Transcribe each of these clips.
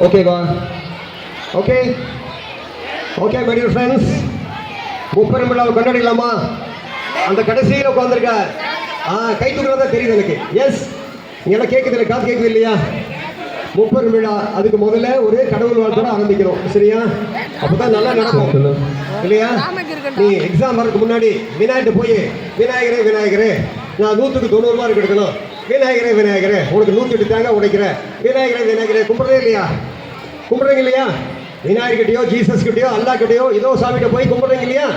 ஓகேவா? Okay okay my dear friends, முப்பெரும் விழாவை கொண்டாடிக்கலாமா? அந்த கடைசியில் உட்காந்துருக்க கை தூக்குறதா தெரியுது எனக்கு. எஸ், நீங்களாம் கேட்குது இல்லை, காது கேட்குது இல்லையா? முப்பெரும் விழா, அதுக்கு முதல்ல ஒரு கடவுள் வாழ்த்தோட ஆரம்பிக்கணும், சரியா? அப்போதான் நல்லா நடக்கும் இல்லையா? நீ எக்ஸாம் வரதுக்கு முன்னாடி விநாயகர்கிட்ட போய் விநாயகரே விநாயகரே நான் 100க்கு 90 மார்க் எடுக்கணும், விநாயகரே விநாயகரே உனக்கு 108 தேங்காய் உடைக்கிறேன், விநாயகரே விநாயகரே கும்பிட்றதே இல்லையா? கும்பிட்றீங்க இல்லையா? விநாயகர்கிட்டயோ ஜீசஸ் கிட்டயோ அல்லா கிட்டயோ ஏதோ சாமிகிட்ட போய் கும்பிட்றீங்க இல்லையா?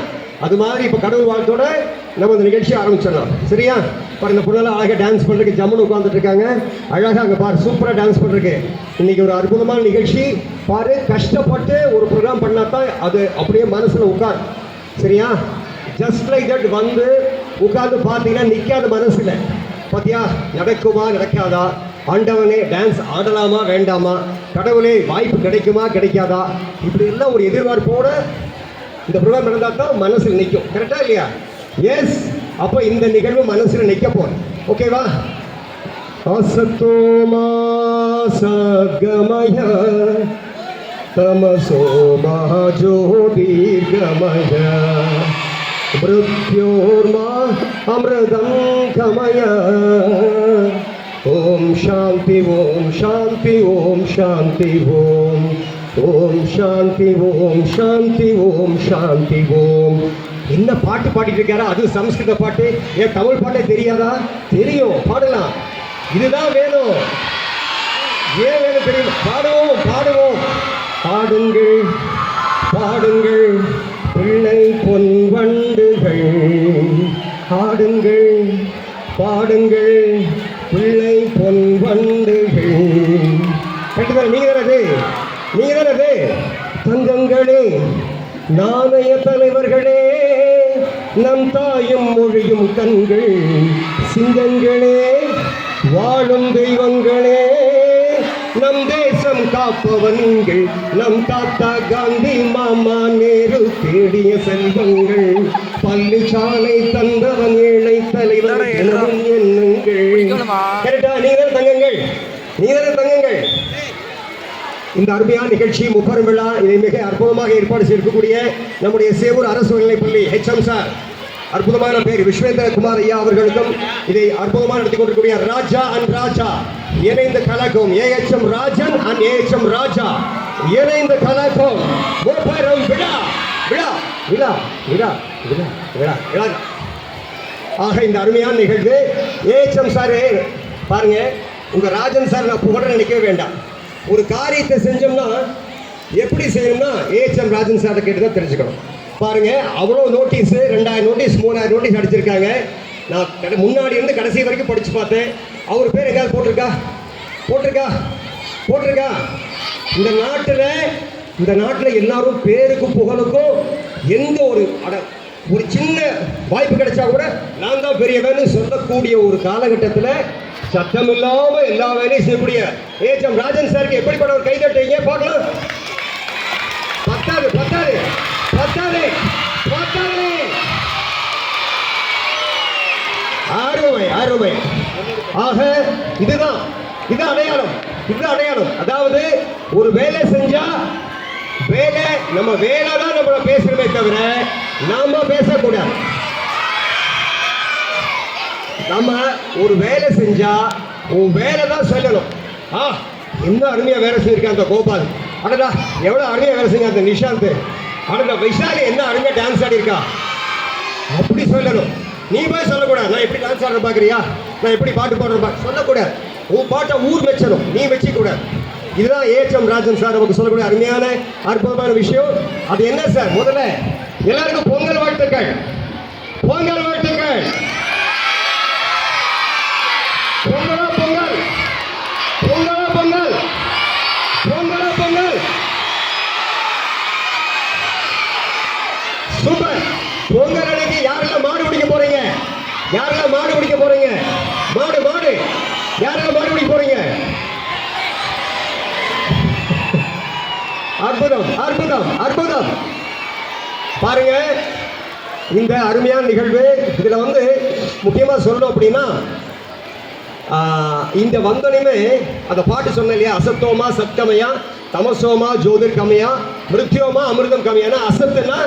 அது மாதிரி இப்போ கடவுள் வாழ்த்தோட நம்ம இந்த நிகழ்ச்சியை ஆரம்பிச்சிடலாம், சரியா? பாரு, இந்த பொண்ணெல்லாம் அழகாக டான்ஸ் பண்ணுறதுக்கு ஜம்முன்னு உட்காந்துட்டு இருக்காங்க. அழகாக அங்கே பாரு, சூப்பராக டான்ஸ் பண்ணுறதுக்கு. இன்னைக்கு ஒரு அற்புதமான நிகழ்ச்சி பாரு. கஷ்டப்பட்டு ஒரு ப்ரோக்ராம் பண்ணால் தான் அது அப்படியே மனசில் உட்கார், சரியா? ஜஸ்ட் லைக் தட் வந்து உட்காந்து பார்த்தீங்கன்னா நிற்காத மனசில். பார்த்தியா, நடக்குமா நடக்காதா, ஆண்டவனே டான்ஸ் ஆடலாமா வேண்டாமா, கடவுளே வாய்ப்பு கிடைக்குமா கிடைக்காதா, இப்படி எல்லாம் ஒரு எதிர்பார்ப்போட இந்த ப்ரோக்ராம் நடந்தால் தான் மனசில் நிற்கும். கரெக்டா இல்லையா? எஸ். அப்போ இந்த நிகழ்வு மனசில் நிற்க போகிறோம், ஓகேவா? அசத்தோமா சத்கமய தமசோமா ஜோதிர்கமய மிருத்யோர்மா அமிர்தம் கமய. ஓம் சாந்தி ஓம் சாந்தி ஓம் சாந்தி ஓம் ஓம் சாந்தி ஓம் சாந்தி ஓம் சாந்தி ஓம். என்ன பாட்டு பாடிட்டு இருக்காரா? அது சமஸ்கிருத பாட்டு. ஏன் தமிழ் பாட்டே தெரியாதா? தெரியும், பாடலாம். இதுதான் வேணும். ஏன் வேணும் தெரியும்? பாடுவோம் பாடுவோம். பாடுங்கள் பாடுங்கள் பிள்ளை பொன் வண்டுகள், பாடுங்கள் பாடுங்கள் பிள்ளை பொன் வண்டுகள். கட்டுதல் நீங்க தானது, நீங்க தானது. தங்கங்களே, நாணய தலைவர்களே, நம் தாயும் மொழியும் கண்கள், சிங்கங்களே, வாழும் தெய்வங்களே, நம் தேசம் காப்பவன்கள், நம் தாத்தா காந்தி மாமா நேரு தேடிய செல்வங்கள், பள்ளிச்சாலை தந்தவன் ஏழை தலைவர் எண்ணுங்கள். கரெக்டா? நீங்க தங்கங்கள், நீங்க தங்கங்கள். இந்த அருமையான நிகழ்ச்சி முப்பெரும் விழா, இதை மிக அற்புதமாக ஏற்பாடு செய்யக்கூடிய நம்முடைய சேவூர் அரசு உயர்நிலைப்பள்ளி HM சார், அற்புதமான பேர் விஸ்வேந்திர குமார் ஐயா அவர்களுக்கும், இதை அற்புதமாக நடத்தி கொண்டிருக்கூடிய ராஜா அண்ட் ராஜா இணைந்த கலக்கும் AHM ராஜன் அண்ட் AHM ராஜா இணைந்த கலக்கும் முப்பெரும் விழா விழா விழா விழா விழா விழா விழா. ஆக இந்த அருமையான நிகழ்வு AHM சார் பாருங்க, உங்க ராஜன் சார் நான் புகழ நினைக்கவே வேண்டாம். ஒரு காரியத்தை செஞ்சோம்னா எப்படி செய்யணும்னா AHM ராஜன் சாரை கேட்டு தான் தெரிஞ்சுக்கணும். பாருங்க, அவ்வளோ நோட்டீஸ், 2000 நோட்டீஸ் 3000 நோட்டீஸ் அடிச்சிருக்காங்க. நான் முன்னாடி இருந்து கடைசி வரைக்கும் படிச்சு பார்த்தேன். அவர் பேர் எங்கேயாவது போட்டிருக்கா? போட்டிருக்கா? போட்டிருக்கா? இந்த நாட்டில் எல்லாரும் பேருக்கும் புகழுக்கும் எந்த ஒரு சின்ன வாய்ப்பு கிடைச்சா கூட நான் தான் பெரியவன்னு சொல்லக்கூடிய ஒரு காலகட்டத்தில் சத்தம் இல்லாம எல்லா வேலையும் செய்யக்கூடிய AHM ராஜன் சாருக்கு எப்படிப்பட்ட ஒரு கைதட்டீங்க பார்க்கலாம். பத்தாது பத்தாது பத்தாது பத்தாது. அருமை அருமை. ஆக இதுதான் அடையாளம், இதுதான் அடையாளம். அதாவது ஒரு வேலை செஞ்சா வேலை நம்ம வேலை தான் நம்மள பேசுறமே தவிர நாம பேசக்கூடாது. நம்ம ஒரு வேலை செஞ்சா உன் வேலை தான் சொல்லணும். என்ன அருமையா வேலை செஞ்சிருக்கேன் அந்த கோபால், அடடா எவ்வளவு அருமையா வேலை செஞ்ச அந்த நிஷாந்த், அடடா வைஷாலி என்ன அருமையா டான்ஸ் ஆடி இருக்கா, அப்படி சொல்லணும். நீ போய் சொல்லக்கூடாது நான் எப்படி டான்ஸ் ஆடுற பாக்குறியா, நான் எப்படி பாட்டு பாடுற சொல்லக்கூடாது. உன் பாட்டை ஊர் வச்சணும், நீ வச்சிக்க கூடாது. இதுதான் AHM ராஜன் சார் நமக்கு சொல்லக்கூடிய அருமையான அற்புதமான விஷயம். அது என்ன சார்? முதல்ல எல்லாருக்கும் பொங்கல் வாழ்த்துக்கள், பொங்கல் வாழ்த்துக்கள். பொங்கலா பொங்கல், பொங்கலா பொங்கல், பொங்கலா பொங்கல். சூப்பர். பொங்கல் அன்னைக்கு யாரெல்லாம் மாடு பிடிக்க போறீங்க? யாரெல்லாம் மாடு பிடிக்க போறீங்க? மாடு மாடு யாரெல்லாம் மாடு பிடிக்க போறீங்க? அற்புதம் அற்புதம் அற்புதம். பாருங்க, இந்த அருமையான நிகழ்வு. இதுல வந்து முக்கியமா சொல்லணும் அப்படின்னா, இந்த வந்தனையுமே அந்த பாட்டு சொன்ன இல்லையா, அசத்தோமா சத்தமையா தமசோமா ஜோதிர் கமையா மிருத்யோமா அமிர்தம் கமையானா அசத்துனா